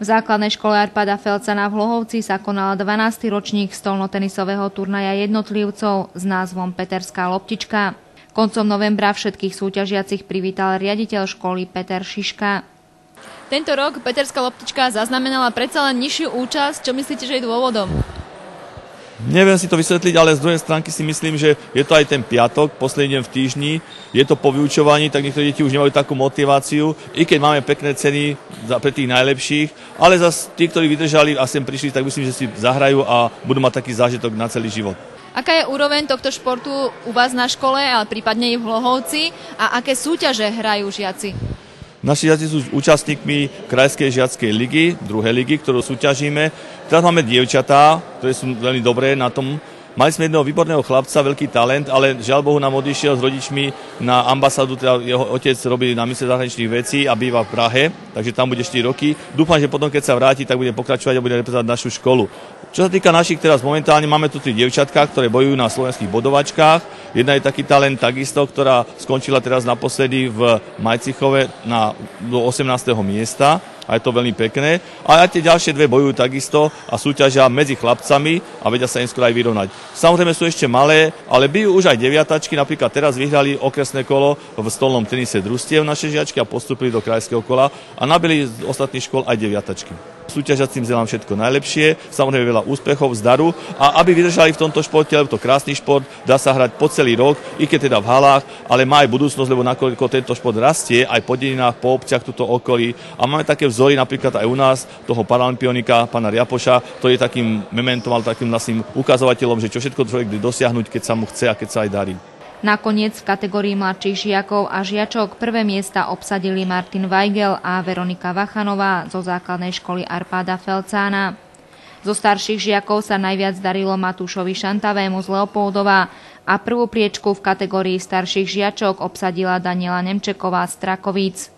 V základnej škole Arpáda Felcana v Hlohovci sa konal 12. ročník stolnotenisového turnaja jednotlivcov s názvom Peterská loptička. Koncom novembra všetkých súťažiacich privítal riaditeľ školy Peter Šiška. Tento rok Peterská loptička zaznamenala predsa len nižšiu účasť. Čo myslíte, že je dôvodom? Neviem si to vysvetliť, ale z druhej stránky si myslím, že je to aj ten piatok, posledný deň v týždni, je to po vyučovaní, tak niektorí deti už nemajú takú motiváciu, i keď máme pekné ceny pre tých najlepších, ale zase tí, ktorí vydržali a sem prišli, tak myslím, že si zahrajú a budú mať taký zážitok na celý život. Aká je úroveň tohto športu u vás na škole, ale prípadne i v Hlohovci, a aké súťaže hrajú žiaci? Naši žiaci sú účastníkmi Krajskej žiackej ligy, druhej ligy, ktorú súťažíme. Teraz máme dievčatá, ktoré sú veľmi dobré na tom. Mali sme jedného výborného chlapca, veľký talent, ale žiaľ Bohu nám odišiel s rodičmi na ambasádu, teda jeho otec robí na Ministerstve zahraničných vecí a býva v Prahe, takže tam bude 4 roky. Dúfam, že potom, keď sa vráti, tak bude pokračovať a bude reprezentovať našu školu. Čo sa týka našich teraz momentálne, máme tu 3 dievčatka, ktoré bojujú na slovenských bodovačkách. Jedna je taký talent takisto, ktorá skončila teraz naposledy v Majcichove do 18. miesta. A je to veľmi pekné. A aj tie ďalšie 2 bojujú takisto a súťažia medzi chlapcami a vedia sa im skôr aj vyrovnať. Samozrejme sú ešte malé, ale bijú už aj deviatačky. Napríklad teraz vyhrali okresné kolo v stolnom tenise družstiev naše žiačky a postúpili do krajského kola a nabili z ostatných škôl aj deviatačky. Súťažiacím želám všetko najlepšie, samozrejme veľa úspechov, zdaru a aby vydržali v tomto športe, lebo to krásny šport, dá sa hrať po celý rok, i keď teda v halách, ale má aj budúcnosť, lebo nakoľko tento šport rastie aj po dedinách, po obciach tuto okolí a máme také vzory napríklad aj u nás, toho paralympionika, pána Riapoša, ktorý je takým mementom, ale takým vlastným ukazovateľom, že čo všetko človek dosiahnuť, keď sa mu chce a keď sa aj darí. Nakoniec v kategórii mladších žiakov a žiačok prvé miesta obsadili Martin Weigel a Veronika Vachanová zo základnej školy Arpáda Felcána. Zo starších žiakov sa najviac darilo Matúšovi Šantavému z Leopoldova a prvú priečku v kategórii starších žiačok obsadila Daniela Nemčeková z Strakovíc.